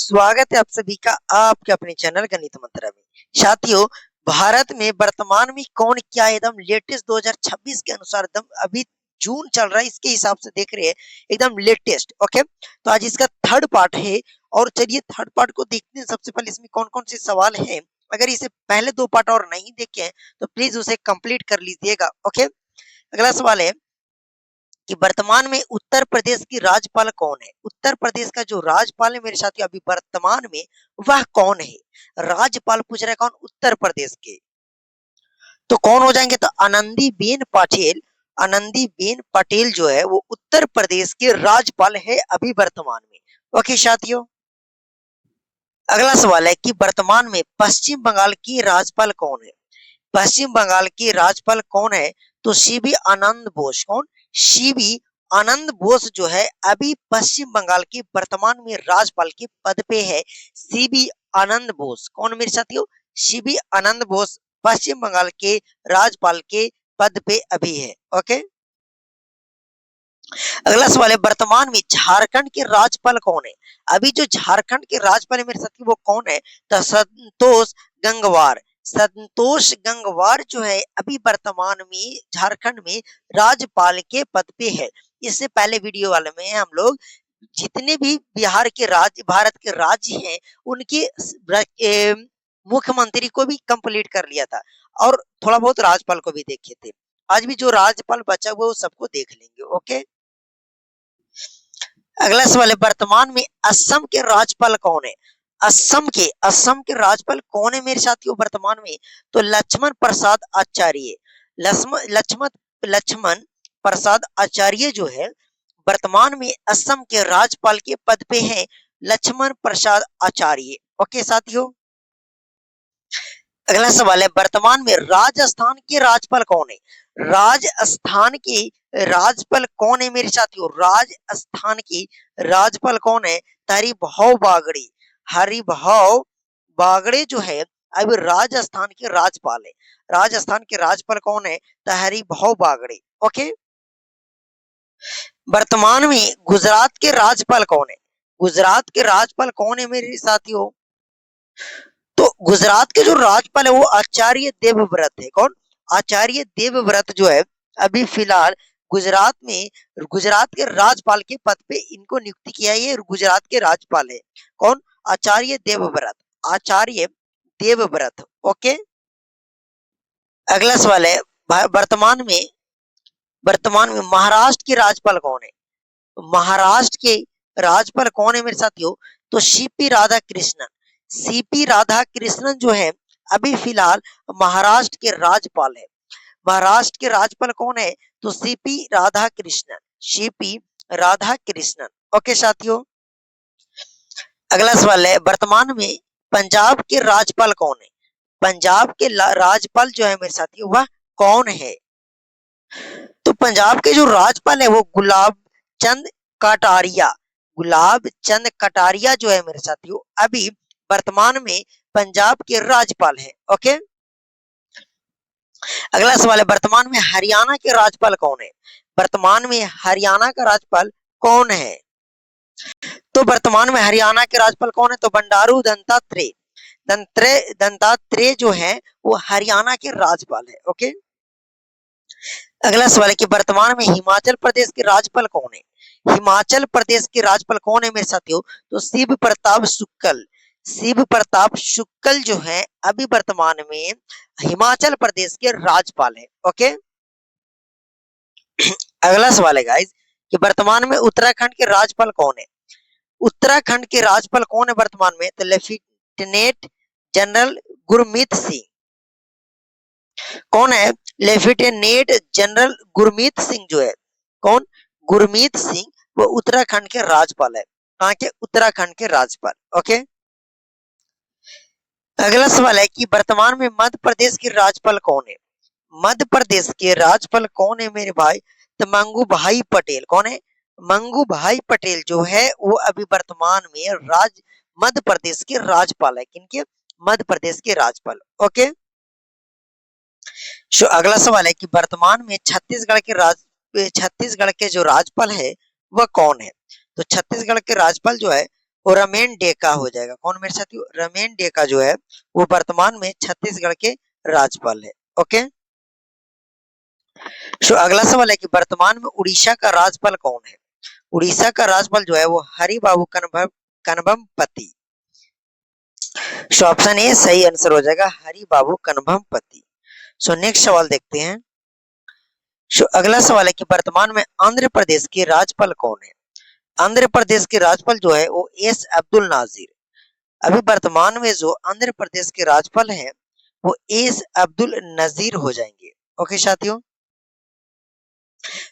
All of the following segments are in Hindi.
स्वागत है आप सभी का आपके अपने चैनल गणित मंत्र में। साथियों, भारत में वर्तमान में कौन क्या एकदम लेटेस्ट 2026 के अनुसार एकदम अभी जून चल रहा है, इसके हिसाब से देख रहे हैं एकदम लेटेस्ट। ओके, तो आज इसका थर्ड पार्ट है और चलिए थर्ड पार्ट को देखते हैं। सबसे पहले इसमें कौन कौन से सवाल हैं। अगर इसे पहले दो पार्ट और नहीं देखे हैं तो प्लीज उसे कंप्लीट कर लीजिएगा। ओके, अगला सवाल है कि वर्तमान में उत्तर प्रदेश की राज्यपाल कौन है। उत्तर प्रदेश का जो राज्यपाल है मेरे साथियों अभी वर्तमान में वह कौन है। राज्यपाल पूछ रहा है कौन, उत्तर प्रदेश के। तो कौन हो जाएंगे, तो आनंदीबेन पटेल। आनंदीबेन पटेल जो है वो उत्तर प्रदेश के राज्यपाल है अभी वर्तमान में। ओके साथियों, अगला सवाल है कि वर्तमान में पश्चिम बंगाल की राज्यपाल कौन है। पश्चिम बंगाल की राज्यपाल कौन है, तो सीबी आनंद बोस। कौन, सीबी आनंद बोस जो है अभी पश्चिम बंगाल की वर्तमान में राज्यपाल के पद पे है। सीबी आनंद बोस कौन मेरे साथियों, सीबी आनंद बोस पश्चिम बंगाल के राज्यपाल के पद पे अभी है। ओके, अगला सवाल है वर्तमान में झारखंड के राज्यपाल कौन है। अभी जो झारखंड के राज्यपाल है मेरे साथी वो कौन है, तो संतोष गंगवार। संतोष गंगवार जो है अभी वर्तमान में झारखंड में राज्यपाल के पद पे है। इससे पहले वीडियो वाले में हम लोग जितने भी बिहार के राज्य, भारत के राज्य हैं, उनके मुख्यमंत्री को भी कंप्लीट कर लिया था और थोड़ा बहुत राज्यपाल को भी देखे थे। आज भी जो राज्यपाल बचा हुआ वो सबको देख लेंगे। ओके, अगला सवाल है वर्तमान में असम के राज्यपाल कौन है। असम के राज्यपाल कौन है मेरे साथियों वर्तमान में, तो लक्ष्मण प्रसाद आचार्य। लक्ष्मण प्रसाद आचार्य जो है वर्तमान में असम के राज्यपाल के पद पे हैं, लक्ष्मण प्रसाद आचार्य। ओके साथियों, अगला सवाल है वर्तमान में राजस्थान के राज्यपाल कौन है। राजस्थान की राज्यपाल कौन है मेरे साथियों, राजस्थान की राज्यपाल कौन है, हरिभाऊ बागड़े। हरिभाऊ बागड़े जो है अब राजस्थान के राज्यपाल है। राजस्थान के राज्यपाल कौन है, हरिभाऊ बागड़े। ओके, वर्तमान में गुजरात के राज्यपाल कौन है। गुजरात के राज्यपाल कौन है मेरे साथियों, तो गुजरात के जो राज्यपाल है वो आचार्य देवव्रत है। कौन, आचार्य देवव्रत जो है अभी फिलहाल गुजरात में गुजरात के राज्यपाल के पद पे इनको नियुक्ति किया है। ये गुजरात के राज्यपाल है कौन, आचार्य देवव्रत। आचार्य देवव्रत। ओके, अगला सवाल है वर्तमान में महाराष्ट्र के राज्यपाल कौन है। महाराष्ट्र के राज्यपाल कौन है मेरे साथियों, तो सीपी राधाकृष्णन। सीपी राधाकृष्णन जो है अभी फिलहाल महाराष्ट्र के राज्यपाल है। महाराष्ट्र के राज्यपाल कौन है, तो CP Radhakrishnan. CP Radhakrishnan. Okay साथियों, अगला सवाल है वर्तमान में पंजाब के राज्यपाल कौन है। पंजाब के राज्यपाल जो है मेरे साथियों वह कौन है, तो पंजाब के जो राज्यपाल है वो गुलाब चंद कटारिया। गुलाब चंद कटारिया जो है मेरे साथियों अभी वर्तमान में पंजाब के राज्यपाल है। ओके, अगला सवाल है वर्तमान में हरियाणा के राज्यपाल कौन है। वर्तमान में हरियाणा का राज्यपाल कौन है, तो वर्तमान में हरियाणा के राज्यपाल कौन है, तो बंडारू दत्तात्रेय। दत्तात्रेय जो है वो हरियाणा के राज्यपाल है। ओके, अगला सवाल है कि वर्तमान में हिमाचल प्रदेश के राज्यपाल कौन है। हिमाचल प्रदेश के राज्यपाल कौन है मेरे साथियों, तो शिव प्रताप शुक्ल। शिव प्रताप शुक्ल जो है अभी वर्तमान में हिमाचल प्रदेश के राज्यपाल है। ओके, अगला सवाल है गाइस कि वर्तमान में उत्तराखंड के राज्यपाल कौन है। उत्तराखंड के राज्यपाल कौन है वर्तमान में, तो लेफ्टिनेंट जनरल गुरमीत सिंह। कौन है, लेफ्टिनेंट जनरल गुरमीत सिंह जो है, कौन, गुरमीत सिंह वो उत्तराखंड के राज्यपाल है। कहाँ के, उत्तराखंड के राज्यपाल। ओके, अगला सवाल है कि वर्तमान में मध्य प्रदेश के राज्यपाल कौन है। मध्य प्रदेश के राज्यपाल कौन है मेरे भाई, तो मंगू भाई पटेल। कौन है, मंगू भाई पटेल जो है वो अभी वर्तमान में मध्य प्रदेश के राज्यपाल है। किनके, मध्य प्रदेश के राज्यपाल। ओके, अगला सवाल है कि वर्तमान में छत्तीसगढ़ के जो राज्यपाल है वह कौन है, तो छत्तीसगढ़ के राज्यपाल जो है वो रमेन डेका हो जाएगा। कौन मेरे साथियों? रमेन डेका जो है वो वर्तमान में छत्तीसगढ़ के राज्यपाल है। ओके, सो अगला सवाल है कि वर्तमान में उड़ीसा का राज्यपाल कौन है? उड़ीसा का राज्यपाल जो है वो हरिबाबू कनबमपति। सो ऑप्शन ए सही आंसर हो जाएगा, हरिबाबू कनबमपति। सो नेक्स्ट सवाल देखते हैं। सो अगला सवाल है कि वर्तमान में आंध्र प्रदेश के राज्यपाल कौन है? आंध्र प्रदेश के राज्यपाल जो है वो एस अब्दुल नाजिर। अभी वर्तमान में जो आंध्र प्रदेश के राज्यपाल हैं वो एस अब्दुल नजीर हो जाएंगे। ओके साथियों,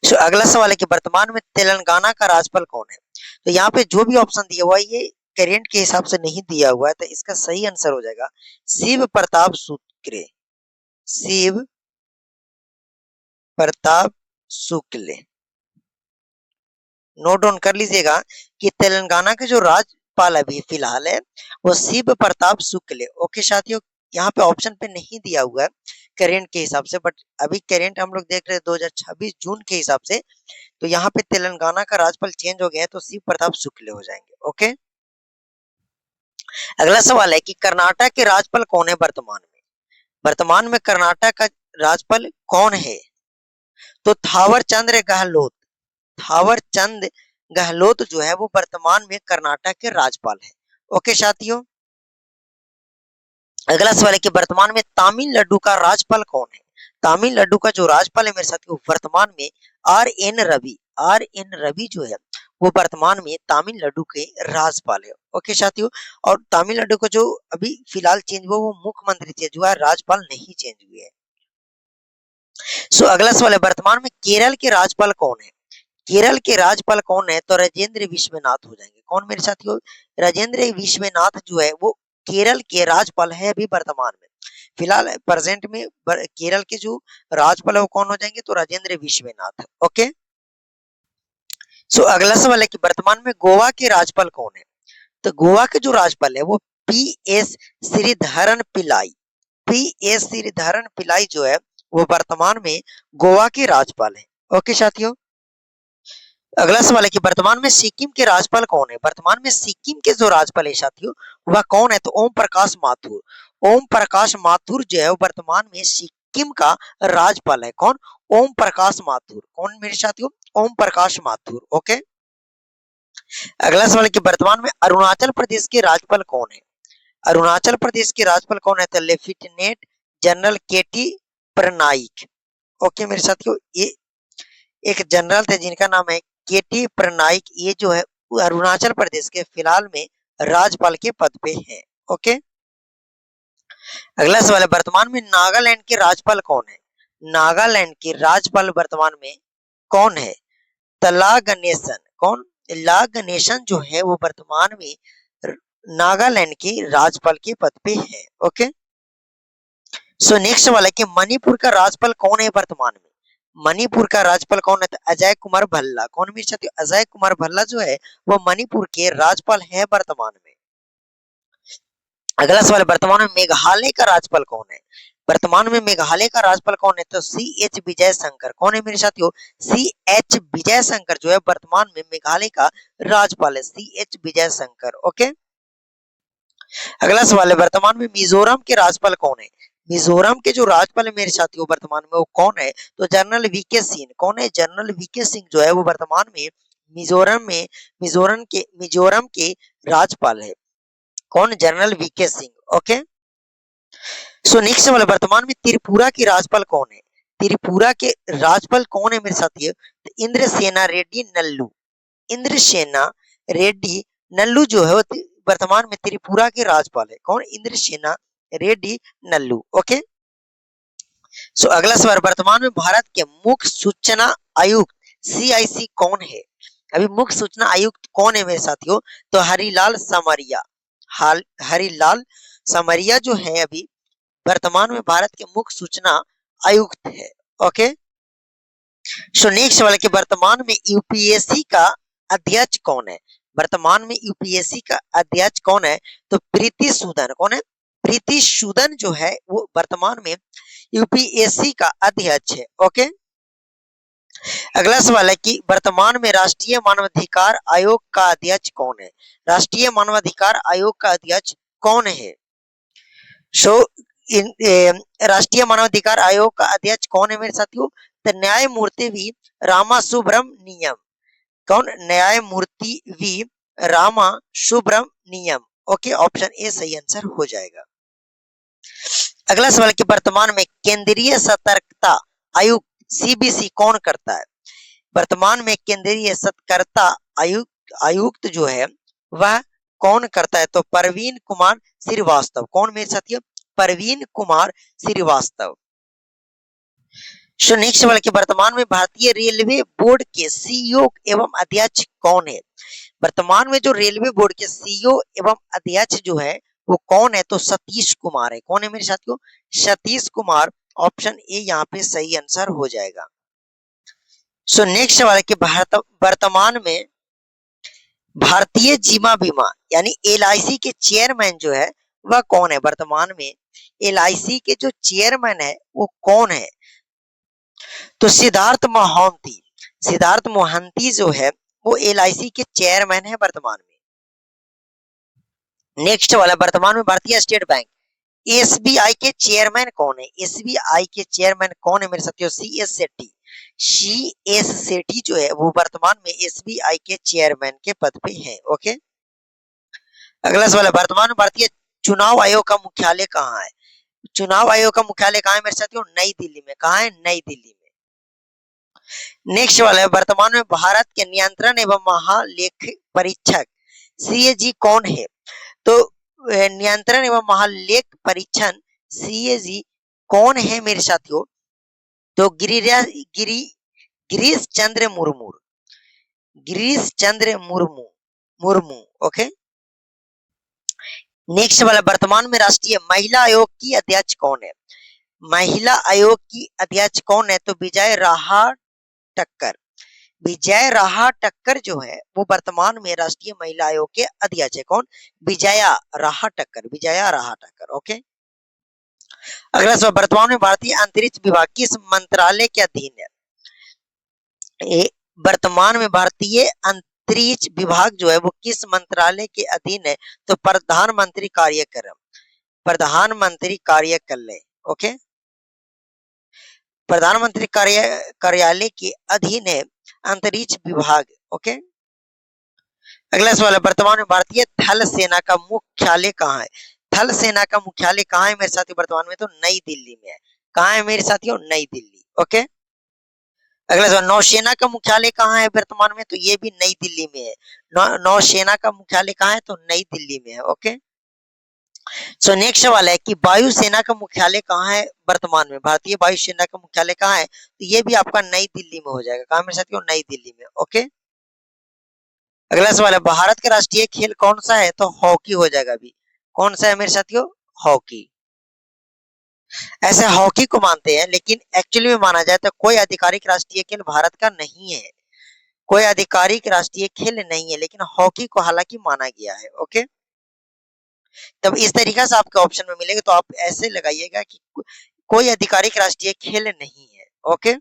सो अगला सवाल है कि वर्तमान में तेलंगाना का राज्यपाल कौन है? तो यहाँ पे जो भी ऑप्शन दिया हुआ है ये करेंट के हिसाब से नहीं दिया हुआ है, तो इसका सही आंसर हो जाएगा शिव प्रताप शुक्ल। शिव प्रताप शुक्ल। नोट डाउन कर लीजिएगा कि तेलंगाना के जो राज्यपाल अभी फिलहाल है वो शिव प्रताप शुक्ल है। ओके साथियों, यहाँ पे ऑप्शन पे नहीं दिया हुआ है करेंट के हिसाब से, बट अभी करेंट हम लोग देख रहे हैं 2026 जून के हिसाब से, तो यहाँ पे तेलंगाना का राज्यपाल चेंज हो गया है तो शिव प्रताप शुक्ल हो जाएंगे। ओके, अगला सवाल है कि कर्नाटक के राज्यपाल कौन है वर्तमान में? वर्तमान में कर्नाटक का राज्यपाल कौन है? तो थावर चंद गहलोत। थावर चंद गहलोत जो है वो वर्तमान में कर्नाटक के राज्यपाल है। ओके साथियों, अगला सवाल है कि वर्तमान में तमिलनाडु का राज्यपाल कौन है? तमिलनाडु का जो राज्यपाल है मेरे साथियों वर्तमान में R N Ravi. R N Ravi जो है वो वर्तमान में तमिलनाडु के राज्यपाल है। ओके साथियों, और तमिलनाडु का जो अभी फिलहाल चेंज हुआ वो मुख्यमंत्री चेंज हुआ है, राज्यपाल नहीं चेंज हुए हैं। सो अगला सवाल है वर्तमान में केरल के राज्यपाल कौन है? केरल के राज्यपाल कौन है? तो राजेंद्र विश्वनाथ हो जाएंगे। कौन मेरे साथियों? राजेंद्र विश्वनाथ जो है वो केरल के राज्यपाल है अभी वर्तमान में। फिलहाल प्रेजेंट में केरल के जो राज्यपाल है वो कौन हो जाएंगे? तो राजेंद्र विश्वनाथ। ओके, सो अगला सवाल है कि वर्तमान में गोवा के राज्यपाल कौन है? तो गोवा के जो राज्यपाल है वो P S Sreedharan Pillai. P S Sreedharan Pillai जो है वो वर्तमान में गोवा के राज्यपाल है। ओके साथियों, अगला सवाल है कि वर्तमान में सिक्किम के राज्यपाल कौन है? वर्तमान में सिक्किम के जो राज्यपाल है साथियों वह कौन है? तो ओम प्रकाश माथुर। ओम प्रकाश माथुर जो है वर्तमान में सिक्किम का राज्यपाल है। कौन? ओम प्रकाश माथुर। कौन मेरे साथियों? ओम प्रकाश माथुर। ओके, अगला सवाल है कि वर्तमान में अरुणाचल प्रदेश के राज्यपाल कौन है? अरुणाचल प्रदेश के राज्यपाल कौन है? तो लेफ्टिनेंट जनरल के टी पटनायक। ओके मेरे साथियों, ये एक जनरल थे जिनका नाम है के टी पटनायक। ये जो है अरुणाचल प्रदेश के फिलहाल में राज्यपाल के पद पे है। ओके, अगला सवाल है वर्तमान में नागालैंड के राज्यपाल कौन है? नागालैंड के राज्यपाल वर्तमान में कौन है? तला गणेशन। कौन? ला गणेशन जो है वो वर्तमान में नागालैंड के राज्यपाल के पद पे है। ओके, सो नेक्स्ट सवाल है कि मणिपुर का राज्यपाल कौन है वर्तमान में? मणिपुर का राज्यपाल कौन है? तो अजय कुमार भल्ला। कौन मेरे साथियों? अजय कुमार भल्ला जो है वो मणिपुर के राज्यपाल है वर्तमान में। अगला सवाल, वर्तमान में मेघालय का राज्यपाल कौन है? वर्तमान में मेघालय का राज्यपाल कौन है? तो सी एच विजय शंकर। कौन है मेरे साथियों? सी एच विजय शंकर जो है वर्तमान में मेघालय का राज्यपाल है, C H Vijay Shankar. Okay, अगला सवाल है वर्तमान में मिजोरम के राज्यपाल कौन है? मिजोरम के जो राज्यपाल है मेरे साथियों वर्तमान में वो कौन है? तो जनरल वीके सिंह। कौन है? जनरल वीके सिंह जो है वो वर्तमान में मिजोरम के राज्यपाल है। कौन? General V K Singh. Okay, so next सवाल, वर्तमान में त्रिपुरा के राज्यपाल कौन है? त्रिपुरा के राज्यपाल कौन है मेरे साथियों? तो इंद्रसेना रेड्डी नल्लू। इंद्रसेना रेड्डी नल्लू जो है वर्तमान में त्रिपुरा के राज्यपाल है। कौन? इंद्रसेना रेड्डी नल्लू। ओके, सो अगला सवाल, वर्तमान में भारत के मुख्य सूचना आयुक्त सीआईसी कौन है? अभी मुख्य सूचना आयुक्त कौन है मेरे साथियों? तो हरिलाल समरिया। हरिलाल समरिया जो है अभी वर्तमान में भारत के मुख्य सूचना आयुक्त है। ओके, सो नेक्स्ट सवाल कि वर्तमान में यूपीएससी का अध्यक्ष कौन है? वर्तमान में यूपीएससी का अध्यक्ष कौन है? तो प्रीति सूदन। कौन है? प्रीति सूदन जो है वो वर्तमान में यूपीएससी का अध्यक्ष है। ओके, अगला सवाल है कि वर्तमान में राष्ट्रीय मानवाधिकार आयोग का अध्यक्ष कौन है? राष्ट्रीय मानवाधिकार आयोग का अध्यक्ष कौन है? सो राष्ट्रीय मानवाधिकार आयोग का अध्यक्ष कौन है मेरे साथियों? तो न्यायमूर्ति वी रामा सुब्रमनियम। कौन? न्यायमूर्ति V Rama Subramaniam. Okay, option A सही आंसर हो जाएगा। अगला सवाल कि वर्तमान में केंद्रीय सतर्कता आयुक्त सीबीसी कौन करता है? वर्तमान में केंद्रीय सतर्कता आयुक्त जो है वह कौन करता है? तो परवीन कुमार श्रीवास्तव। कौन मेरे साथियों? परवीन कुमार श्रीवास्तव। नेक्स्ट सवाल कि वर्तमान में भारतीय रेलवे बोर्ड के सीईओ एवं अध्यक्ष कौन है? वर्तमान में जो रेलवे बोर्ड के सीईओ एवं अध्यक्ष जो है वो कौन है? तो सतीश कुमार है। कौन है मेरे साथियों? सतीश कुमार। ऑप्शन ए यहाँ पे सही आंसर हो जाएगा। नेक्स्ट सवाल है कि वर्तमान में भारतीय जीवन बीमा यानी एलआईसी के चेयरमैन जो है वह कौन है? वर्तमान में एलआईसी के जो चेयरमैन है वो कौन है? तो सिद्धार्थ मोहंती। सिद्धार्थ मोहंती जो है वो एलआईसी के चेयरमैन है वर्तमान में। नेक्स्ट वाला, वर्तमान में भारतीय स्टेट बैंक एसबीआई के चेयरमैन कौन है? एसबीआई के चेयरमैन कौन है मेरे साथियों? सीएस सेठी। सीएस सेठी जो है वो वर्तमान में एसबीआई के चेयरमैन के पद पे है। ओके, अगला सवाल है वर्तमान में भारतीय चुनाव आयोग का मुख्यालय कहाँ है? चुनाव आयोग का मुख्यालय कहाँ है मेरे साथियों? नई दिल्ली में। कहाँ है? नई दिल्ली में। नेक्स्ट वाला है वर्तमान में भारत के नियंत्रण एवं महालेख परीक्षक सीएजी कौन है? तो नियंत्रण एवं महालेख परीक्षण सीएजी कौन है मेरे साथियों? तो गिरीश चंद्र मुर्मू। गिरीश चंद्र मुर्मू मुर्मू। ओके, नेक्स्ट वाला वर्तमान में राष्ट्रीय महिला आयोग की अध्यक्ष कौन है? महिला आयोग की अध्यक्ष कौन है? तो विजय राहा टक्कर। विजय राहा टक्कर जो है वो वर्तमान में राष्ट्रीय महिला आयोग के अध्यक्ष है। कौन? विजया राहा टक्कर। विजया राहा टक्कर। ओके, अगला सवाल वर्तमान में भारतीय अंतरिक्ष विभाग किस मंत्रालय के अधीन है? वर्तमान में भारतीय अंतरिक्ष विभाग जो है वो किस मंत्रालय के अधीन है? तो प्रधानमंत्री कार्यक्रम। प्रधानमंत्री कार्यालय। ओके, प्रधानमंत्री कार्यालय के अधीन है अंतरिक्ष विभाग। ओके, अगला सवाल है वर्तमान में भारतीय थल सेना का मुख्यालय कहाँ है? थल सेना का मुख्यालय कहाँ है मेरे साथियों? वर्तमान में तो नई दिल्ली में है। कहाँ है मेरे साथियों? नई दिल्ली। ओके, अगला सवाल नौसेना का मुख्यालय कहाँ है वर्तमान में? तो ये भी नई दिल्ली में है। नौसेना का मुख्यालय कहाँ है? तो नई दिल्ली में है। ओके, नेक्स्ट सवाल है कि वायुसेना का मुख्यालय कहाँ है वर्तमान में? भारतीय वायुसेना का मुख्यालय कहाँ है? तो ये भी आपका नई दिल्ली में हो जाएगा। कहाँ मेरे साथियों? नई दिल्ली में। ओके, अगला सवाल है भारत का राष्ट्रीय खेल कौन सा है? तो हॉकी हो जाएगा। अभी कौन सा है मेरे साथियों? हॉकी। ऐसे हॉकी को मानते हैं लेकिन एक्चुअली में माना जाए तो कोई आधिकारिक राष्ट्रीय खेल भारत का नहीं है। कोई आधिकारिक राष्ट्रीय खेल नहीं है लेकिन हॉकी को हालांकि माना गया है। ओके, तब इस तरीके से आपके ऑप्शन में मिलेगा तो आप ऐसे लगाइएगा कि कोई आधिकारिक राष्ट्रीय खेल नहीं है। ओके,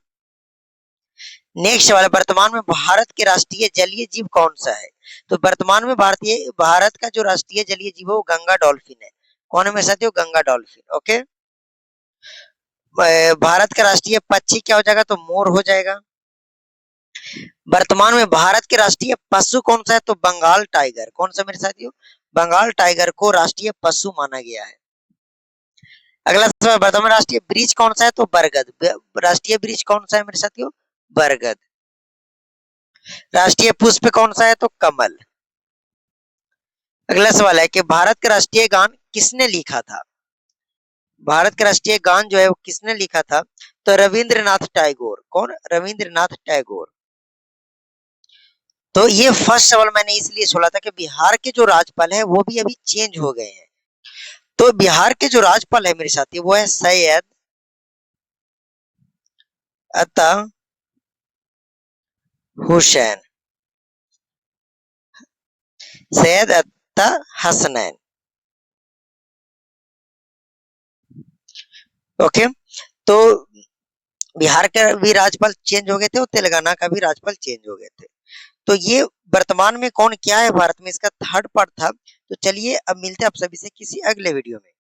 नेक्स्ट सवाल वर्तमान में भारत के राष्ट्रीय जलीय जीव कौन सा है? तो वर्तमान में भारत का जो राष्ट्रीय जलीय जीव है वो गंगा डॉल्फिन है। कौन है मेरे साथियों? गंगा डॉल्फिन। ओके, भारत का राष्ट्रीय पक्षी क्या हो जाएगा? तो मोर हो जाएगा। वर्तमान में भारत के राष्ट्रीय पशु कौन सा है? तो बंगाल टाइगर। कौन सा मेरे साथियों? बंगाल टाइगर को राष्ट्रीय पशु माना गया है। अगला सवाल वर्तमान राष्ट्रीय वृक्ष कौन सा है? तो बरगद। राष्ट्रीय वृक्ष कौन सा है मेरे साथियों? बरगद। राष्ट्रीय पुष्प कौन सा है? तो कमल। अगला सवाल है कि भारत का राष्ट्रीय गान किसने लिखा था? भारत का राष्ट्रीय गान जो है वो किसने लिखा था? तो रविंद्रनाथ टैगोर। कौन? रविंद्रनाथ टैगोर। तो ये फर्स्ट सवाल मैंने इसलिए छोड़ा था कि बिहार के जो राज्यपाल है वो भी अभी चेंज हो गए हैं। तो बिहार के जो राज्यपाल है मेरे साथी वो है सैयद अता हुसैन। सैयद अता हसनैन। ओके, तो बिहार के भी राज्यपाल चेंज हो गए थे और तेलंगाना का भी राज्यपाल चेंज हो गए थे। तो ये वर्तमान में कौन क्या है भारत में, इसका थर्ड पार्ट था। तो चलिए अब मिलते हैं आप सभी से किसी अगले वीडियो में।